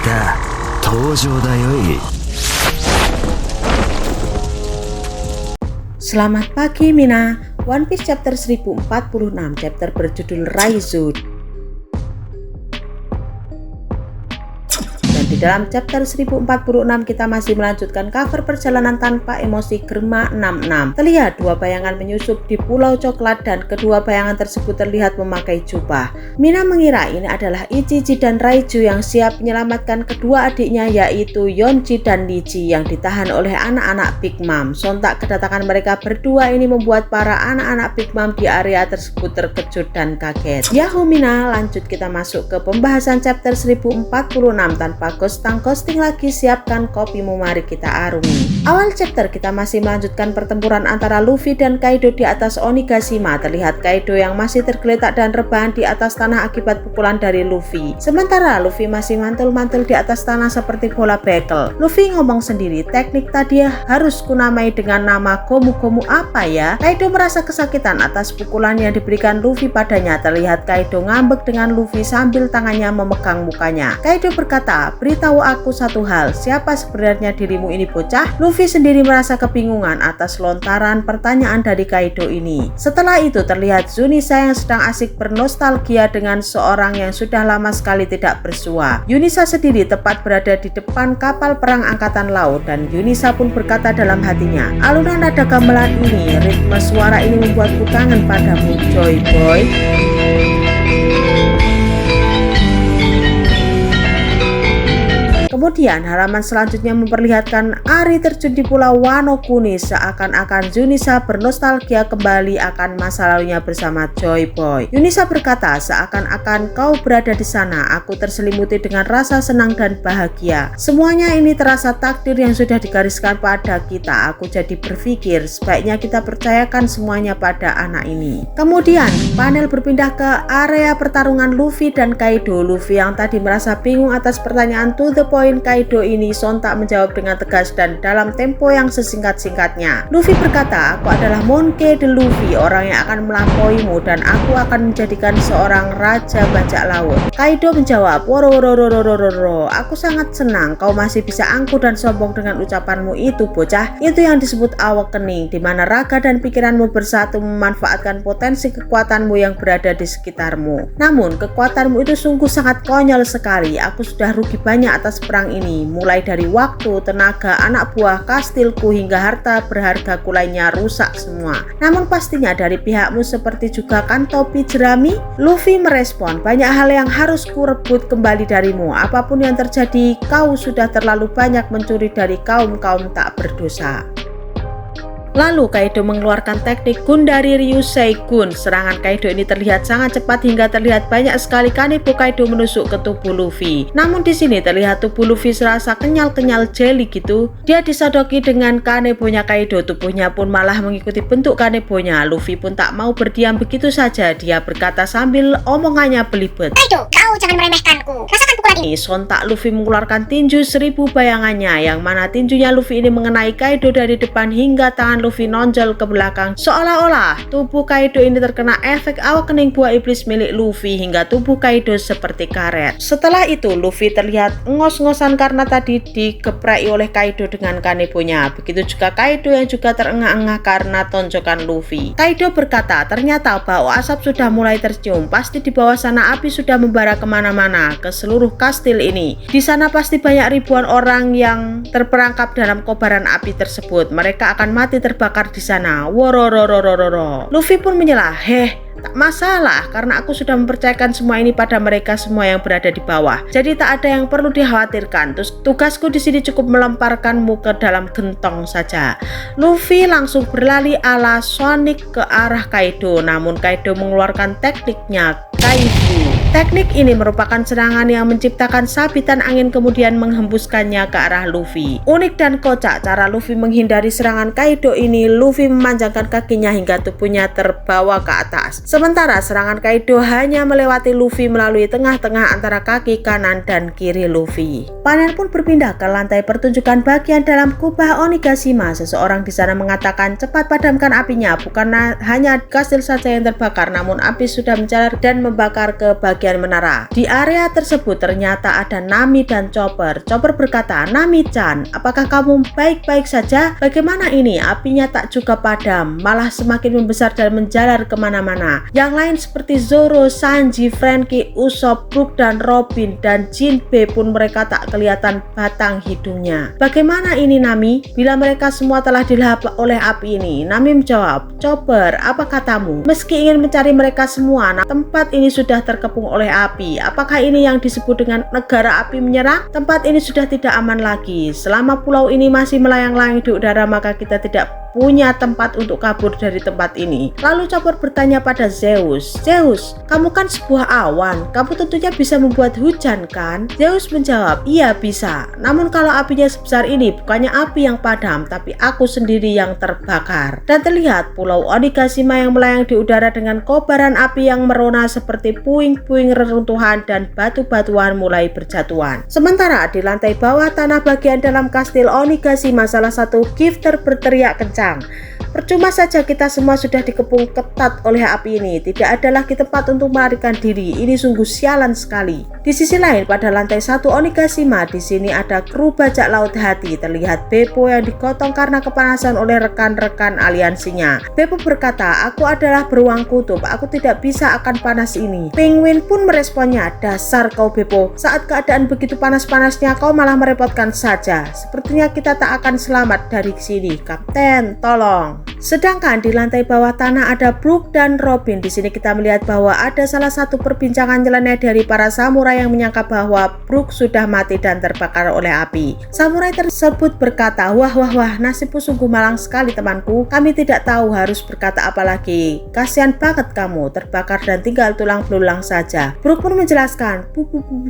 た登場だよい。 Selamat pagi Mina. One Piece chapter 1046, chapter berjudul Raizo. Dan di dalam chapter 1046 kita masih melanjutkan cover perjalanan tanpa emosi Germa 66. Terlihat dua bayangan menyusup di Pulau Coklat dan kedua bayangan tersebut terlihat memakai jubah. Mina mengira ini adalah Ichichi dan Raizo yang siap menyelamatkan kedua adiknya, yaitu Yonji dan Niji yang ditahan oleh anak-anak Big Mom. Sontak kedatangan mereka berdua ini membuat para anak-anak Big Mom di area tersebut terkejut dan kaget. Yahoo Mina, lanjut kita masuk ke pembahasan chapter 1046 tanpa ghosting lagi. Siapkan kopimu, mari kita arungi. Awal chapter kita masih melanjutkan pertempuran antara Luffy dan Kaido di atas Onigashima. Terlihat Kaido yang masih tergeletak dan rebahan di atas tanah akibat pukulan dari Luffy. Sementara Luffy masih mantul-mantul di atas tanah seperti bola bekel. Luffy ngomong sendiri, teknik tadi harus kunamai dengan nama Gomu-Gomu apa ya? Kaido merasa kesakitan atas pukulan yang diberikan Luffy padanya. Terlihat Kaido ngambek dengan Luffy sambil tangannya memegang mukanya. Kaido berkata, beritahu aku satu hal, siapa sebenarnya dirimu ini bocah? Luffy sendiri merasa kebingungan atas lontaran pertanyaan dari Kaido ini. Setelah itu terlihat Yunisa yang sedang asik bernostalgia dengan seorang yang sudah lama sekali tidak bersua. Yunisa sendiri tepat berada di depan kapal perang angkatan laut dan Yunisa pun berkata dalam hatinya, alunan nada gamelan ini, ritme suara ini membuatku kangen padamu, Joy Boy. Kemudian halaman selanjutnya memperlihatkan Ari terjun di Pulau Wano Kuni, seakan-akan Yunisa bernostalgia kembali akan masa lalunya bersama Joy Boy. Yunisa berkata, seakan-akan kau berada di sana, aku terselimuti dengan rasa senang dan bahagia. Semuanya ini terasa takdir yang sudah digariskan pada kita. Aku jadi berpikir sebaiknya kita percayakan semuanya pada anak ini. Kemudian panel berpindah ke area pertarungan Luffy dan Kaido. Luffy yang tadi merasa bingung atas pertanyaan to the point Kaido ini sontak menjawab dengan tegas dan dalam tempo yang sesingkat-singkatnya. Luffy berkata, aku adalah Monkey D. Luffy, orang yang akan melampauimu dan aku akan menjadikan seorang raja bajak laut. Kaido menjawab, woro, aku sangat senang kau masih bisa angkuh dan sombong dengan ucapanmu itu bocah. Itu yang disebut awakening, di mana raga dan pikiranmu bersatu memanfaatkan potensi kekuatanmu yang berada di sekitarmu. Namun kekuatanmu itu sungguh sangat konyol sekali. Aku sudah rugi banyak atas perang ini, mulai dari waktu, tenaga, anak buah, kastilku hingga harta berhargaku lainnya rusak semua. Namun pastinya dari pihakmu seperti juga kan topi jerami? Luffy merespon, banyak hal yang harus kurebut kembali darimu. Apapun yang terjadi, kau sudah terlalu banyak mencuri dari kaum-kaum tak berdosa. Lalu Kaido mengeluarkan teknik Gundari Ryusei Gun. Serangan Kaido ini terlihat sangat cepat hingga terlihat banyak sekali kanebo Kaido menusuk ke tubuh Luffy. Namun di sini terlihat tubuh Luffy serasa kenyal-kenyal jelly gitu. Dia disodoki dengan kanebonya Kaido, tubuhnya pun malah mengikuti bentuk kanebonya. Luffy pun tak mau berdiam begitu saja. Dia berkata sambil omongannya belibet, Kaido, kau jangan meremehkanku. Rasakan pukulan ini. Sontak Luffy mengeluarkan tinju 1000 bayangannya, yang mana tinjunya Luffy ini mengenai Kaido dari depan hingga tangan Luffy nonjol ke belakang, seolah-olah tubuh Kaido ini terkena efek awakening buah iblis milik Luffy hingga tubuh Kaido seperti karet. Setelah itu Luffy terlihat ngos-ngosan karena tadi digepreki oleh Kaido dengan kanebonya. Begitu juga Kaido yang juga terengah-engah karena tonjokan Luffy. Kaido berkata, ternyata bau asap sudah mulai tercium. Pasti di bawah sana api sudah membara kemana-mana, ke seluruh kastil ini. Di sana pasti banyak ribuan orang yang terperangkap dalam kobaran api tersebut. Mereka akan mati terbakar di sana. Worororororo. Luffy pun menyelah, tak masalah karena aku sudah mempercayakan semua ini pada mereka semua yang berada di bawah. Jadi tak ada yang perlu dikhawatirkan. Terus tugasku di sini cukup melemparkanmu ke dalam gentong saja. Luffy langsung berlari ala Sonic ke arah Kaido. Namun Kaido mengeluarkan tekniknya Kaifu. Teknik ini merupakan serangan yang menciptakan sabitan angin kemudian menghembuskannya ke arah Luffy. Unik dan kocak cara Luffy menghindari serangan Kaido ini. Luffy memanjangkan kakinya hingga tubuhnya terbawa ke atas. Sementara serangan Kaido hanya melewati Luffy melalui tengah-tengah antara kaki kanan dan kiri Luffy. Panel pun berpindah ke lantai pertunjukan bagian dalam kubah Onigashima. Seseorang di sana mengatakan cepat padamkan apinya. Bukan hanya kastil saja yang terbakar, namun api sudah menjalar dan membakar ke bagian bagian menara. Di area tersebut ternyata ada Nami dan Chopper. Chopper berkata, "Nami-chan, apakah kamu baik-baik saja? Bagaimana ini? Apinya tak juga padam, malah semakin membesar dan menjalar kemana-mana." Yang lain seperti Zoro, Sanji, Franky, Usopp, Brook dan Robin dan Jinbe pun mereka tak kelihatan batang hidungnya. "Bagaimana ini Nami? Bila mereka semua telah dilahap oleh api ini?" Nami menjawab, "Chopper, apa katamu? Meski ingin mencari mereka semua, tempat ini sudah terkepung oleh api. Apakah ini yang disebut dengan negara api menyerang? Tempat ini sudah tidak aman lagi. Selama pulau ini masih melayang-layang di udara, maka kita tidak punya tempat untuk kabur dari tempat ini." Lalu Chopper bertanya pada Zeus, "Zeus, kamu kan sebuah awan, kamu tentunya bisa membuat hujan kan?" Zeus menjawab, "Iya bisa, namun kalau apinya sebesar ini bukannya api yang padam, tapi aku sendiri yang terbakar." Dan terlihat pulau Onigashima yang melayang di udara dengan kobaran api yang merona seperti puing-puing reruntuhan dan batu-batuan mulai berjatuhan. Sementara di lantai bawah tanah bagian dalam kastil Onigashima, salah satu gifter berteriak kencang, "Percuma saja kita semua sudah dikepung ketat oleh api ini. Tidak ada lagi tempat untuk melarikan diri. Ini sungguh sialan sekali." Di sisi lain, pada lantai 1 Onigashima, di sini ada kru bajak laut hati. Terlihat Beppo yang digotong karena kepanasan oleh rekan-rekan aliansinya. Beppo berkata, "Aku adalah beruang kutub. Aku tidak bisa akan panas ini." Penguin pun meresponnya, "Dasar kau Beppo. Saat keadaan begitu panas-panasnya kau malah merepotkan saja. Sepertinya kita tak akan selamat dari sini. Kapten, tolong." Sedangkan di lantai bawah tanah ada Brook dan Robin. Di sini kita melihat bahwa ada salah satu perbincangan nyeleneh dari para samurai yang menyangka bahwa Brook sudah mati dan terbakar oleh api. Samurai tersebut berkata, wah, nasibmu sungguh malang sekali temanku. Kami tidak tahu harus berkata apa lagi. Kasihan banget kamu, terbakar dan tinggal tulang belulang saja." Brook pun menjelaskan,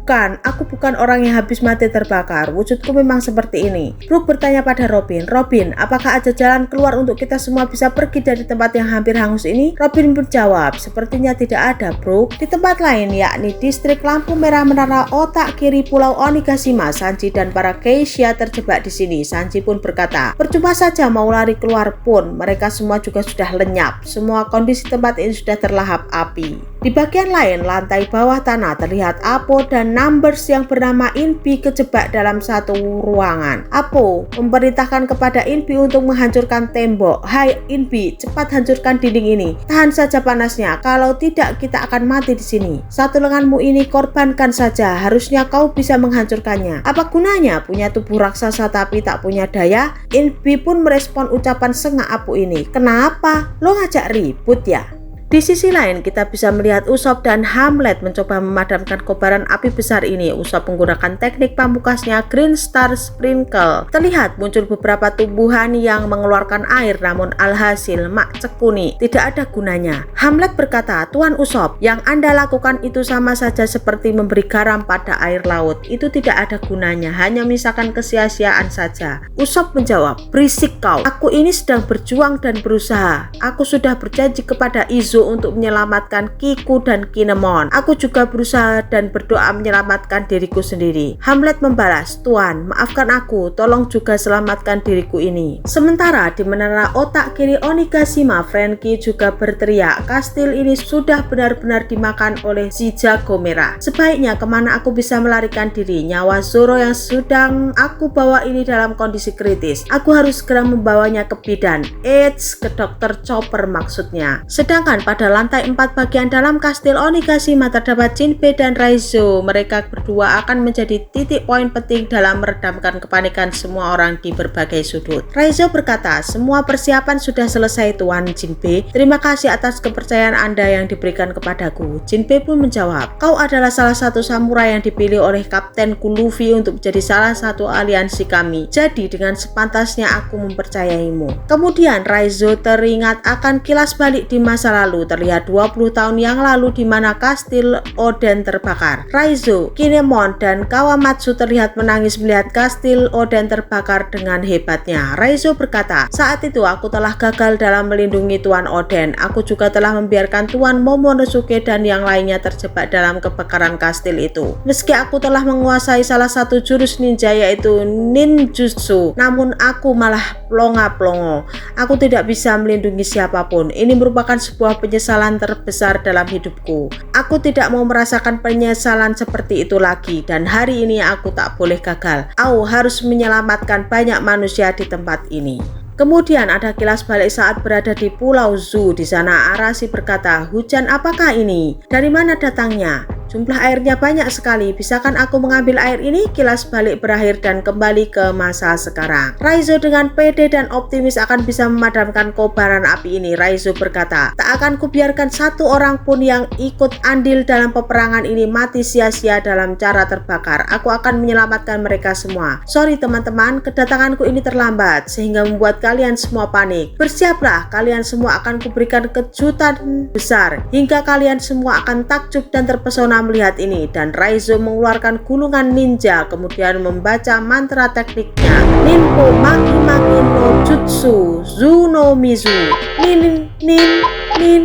Bukan, aku bukan orang yang habis mati terbakar. Wujudku memang seperti ini." Brook bertanya pada Robin, "Apakah ada jalan keluar untuk kita semua bisa pergi dari tempat yang hampir hangus ini?" Robin menjawab, "Sepertinya tidak ada, Brook." Di tempat lain, yakni distrik lampu merah menara otak kiri pulau Onigashima, Sanji dan para geisha terjebak di sini. Sanji pun berkata, "Percuma saja mau lari keluar pun, mereka semua juga sudah lenyap. Semua kondisi tempat ini sudah terlahap api." Di bagian lain, lantai bawah tanah terlihat Apo dan Numbers yang bernama Inbi kejebak dalam satu ruangan. Apo memerintahkan kepada Inbi untuk menghancurkan tembok. "Hai Inbi, cepat hancurkan dinding ini. Tahan saja panasnya, kalau tidak kita akan mati di sini. Satu lenganmu ini korbankan saja, harusnya kau bisa menghancurkannya. Apa gunanya punya tubuh raksasa tapi tak punya daya?" Inbi pun merespon ucapan sengak Apo ini. "Kenapa? Lo ngajak ribut ya?" Di sisi lain, kita bisa melihat Usopp dan Hamlet mencoba memadamkan kobaran api besar ini. Usopp menggunakan teknik pamukasnya Green Star Sprinkle. Terlihat muncul beberapa tumbuhan yang mengeluarkan air, namun alhasil mak cekuni, tidak ada gunanya. Hamlet berkata, "Tuan Usopp, yang Anda lakukan itu sama saja seperti memberi garam pada air laut. Itu tidak ada gunanya, hanya misalkan kesia-siaan saja." Usopp menjawab, "Berisik kau, aku ini sedang berjuang dan berusaha. Aku sudah berjanji kepada Izo untuk menyelamatkan Kiku dan Kinemon. Aku juga berusaha dan berdoa menyelamatkan diriku sendiri." Hamlet membalas, "Tuan, maafkan aku, tolong juga selamatkan diriku ini." Sementara di menara otak kiri Onigashima, Franky juga berteriak, "Kastil ini sudah benar-benar dimakan oleh si jago merah. Sebaiknya kemana aku bisa melarikan diri? Nyawa Zoro yang sedang aku bawa ini dalam kondisi kritis. Aku harus segera membawanya ke bidan. Ke dokter Chopper maksudnya." Sedangkan pada lantai 4 bagian dalam kastil Onigashima terdapat Jinbe dan Raizo. Mereka berdua akan menjadi titik poin penting dalam meredamkan kepanikan semua orang di berbagai sudut. Raizo berkata, "Semua persiapan sudah selesai Tuan Jinbe. Terima kasih atas kepercayaan Anda yang diberikan kepadaku." Jinbe pun menjawab, "Kau adalah salah satu samurai yang dipilih oleh Kaptenku Luffy untuk menjadi salah satu aliansi kami. Jadi dengan sepantasnya aku mempercayaimu." Kemudian Raizo teringat akan kilas balik di masa lalu. Terlihat 20 tahun yang lalu di mana kastil Oden terbakar. Raizo, Kinemon, dan Kawamatsu terlihat menangis melihat kastil Oden terbakar dengan hebatnya. Raizo berkata, "Saat itu aku telah gagal dalam melindungi Tuan Oden. Aku juga telah membiarkan Tuan Momonosuke dan yang lainnya terjebak dalam kebakaran kastil itu. Meski aku telah menguasai salah satu jurus ninja yaitu ninjutsu, namun aku malah plonga-plongo. Aku tidak bisa melindungi siapapun. Ini merupakan sebuah penyesalan terbesar dalam hidupku. Aku tidak mau merasakan penyesalan seperti itu lagi dan hari ini aku tak boleh gagal. Aku harus menyelamatkan banyak manusia di tempat ini. Kemudian ada kilas balik saat berada di Pulau Zu. Di sana Arashi berkata, "Hujan apakah ini? Dari mana datangnya? Jumlah airnya banyak sekali. Bisakah aku mengambil air ini?" Kilas balik berakhir dan kembali ke masa sekarang. Raizo dengan pede dan optimis akan bisa memadamkan kobaran api ini. Raizo berkata, "Tak akan kubiarkan satu orang pun yang ikut andil dalam peperangan ini mati sia-sia dalam cara terbakar. Aku akan menyelamatkan mereka semua. Sorry teman-teman, kedatanganku ini terlambat sehingga membuat kalian semua panik. Bersiaplah, kalian semua akan kuberikan kejutan besar hingga kalian semua akan takjub dan terpesona melihat ini." Dan Raizo mengeluarkan gulungan ninja kemudian membaca mantra tekniknya. Ninpo Maki Maki no Jutsu Zu no Mizu. Nin.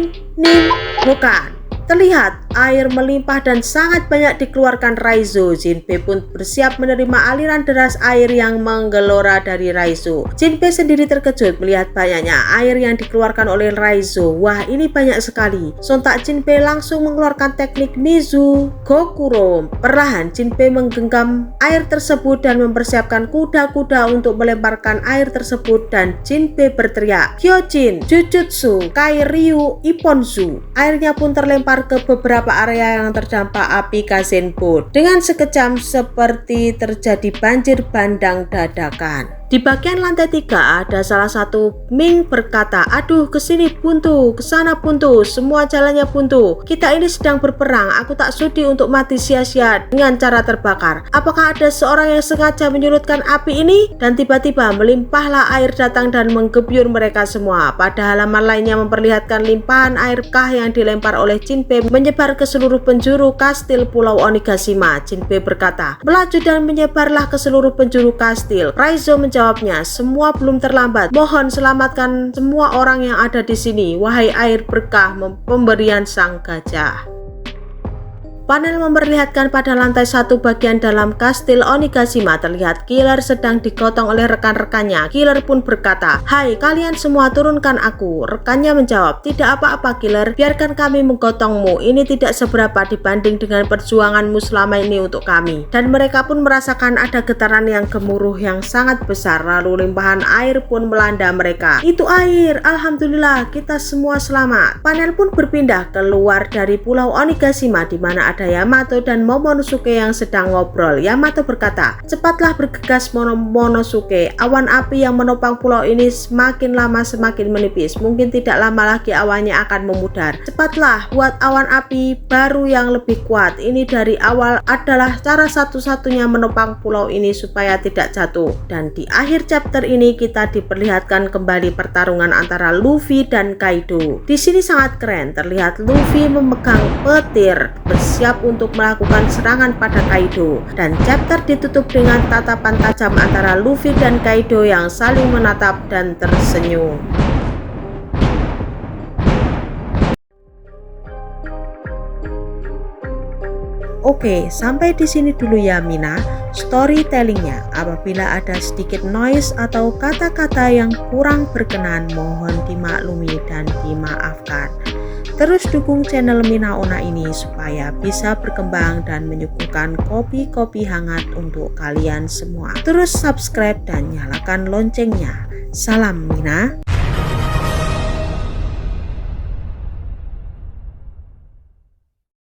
Bukan. Terlihat air melimpah dan sangat banyak dikeluarkan Raizo. Jinbe pun bersiap menerima aliran deras air yang menggelora dari Raizo. Jinbe sendiri terkejut melihat banyaknya air yang dikeluarkan oleh Raizo. Wah, ini banyak sekali. Sontak Jinbe langsung mengeluarkan teknik Mizu Gokuro. Perlahan Jinbe menggenggam air tersebut dan mempersiapkan kuda-kuda untuk melemparkan air tersebut dan Jinbe berteriak, "Kyojin, Jujutsu, Kairyu, Ipponzu." Airnya pun terlempar ke beberapa area yang terdampak api Kazenbo. Dengan sekejap seperti terjadi banjir bandang dadakan. Di bagian lantai 3 ada salah satu Ming berkata, "Aduh, kesini buntu, kesana buntu, semua jalannya buntu. Kita ini sedang berperang, aku tak sudi untuk mati sia-sia dengan cara terbakar. Apakah ada seorang yang sengaja menyurutkan api ini?" Dan tiba-tiba melimpahlah air datang dan menggebyur mereka semua. Pada halaman lainnya memperlihatkan limpahan air kah yang dilempar oleh Jinbe menyebar ke seluruh penjuru kastil Pulau Onigashima. Jinbe berkata, "Melaju dan menyebarlah ke seluruh penjuru kastil." Raizo menjawabnya, "Semua belum terlambat. Mohon selamatkan semua orang yang ada di sini. Wahai air berkah pemberian sang gajah." Panel memperlihatkan pada lantai 1 bagian dalam kastil Onigashima terlihat Killer sedang digotong oleh rekan-rekannya. Killer pun berkata, "Hai, kalian semua turunkan aku." Rekannya menjawab, "Tidak apa-apa Killer, biarkan kami menggotongmu. Ini tidak seberapa dibanding dengan perjuanganmu selama ini untuk kami." Dan mereka pun merasakan ada getaran yang gemuruh yang sangat besar. Lalu limpahan air pun melanda mereka. "Itu air, alhamdulillah kita semua selamat." Panel pun berpindah keluar dari Pulau Onigashima di mana ada Yamato dan Momonosuke yang sedang ngobrol. Yamato berkata, "Cepatlah bergegas Momonosuke. Awan api yang menopang pulau ini semakin lama semakin menipis. Mungkin tidak lama lagi awannya akan memudar. Cepatlah buat awan api baru yang lebih kuat. Ini dari awal adalah cara satu-satunya menopang pulau ini supaya tidak jatuh." Dan di akhir chapter ini kita diperlihatkan kembali pertarungan antara Luffy dan Kaido. Di sini sangat keren. Terlihat Luffy memegang petir bersiap untuk melakukan serangan pada Kaido, dan chapter ditutup dengan tatapan tajam antara Luffy dan Kaido yang saling menatap dan tersenyum. Oke, sampai di sini dulu ya Mina storytellingnya. Apabila ada sedikit noise atau kata-kata yang kurang berkenan, mohon dimaklumi dan dimaafkan. Terus dukung channel Mina Ona ini supaya bisa berkembang dan menyuguhkan kopi-kopi hangat untuk kalian semua. Terus subscribe dan nyalakan loncengnya. Salam Mina.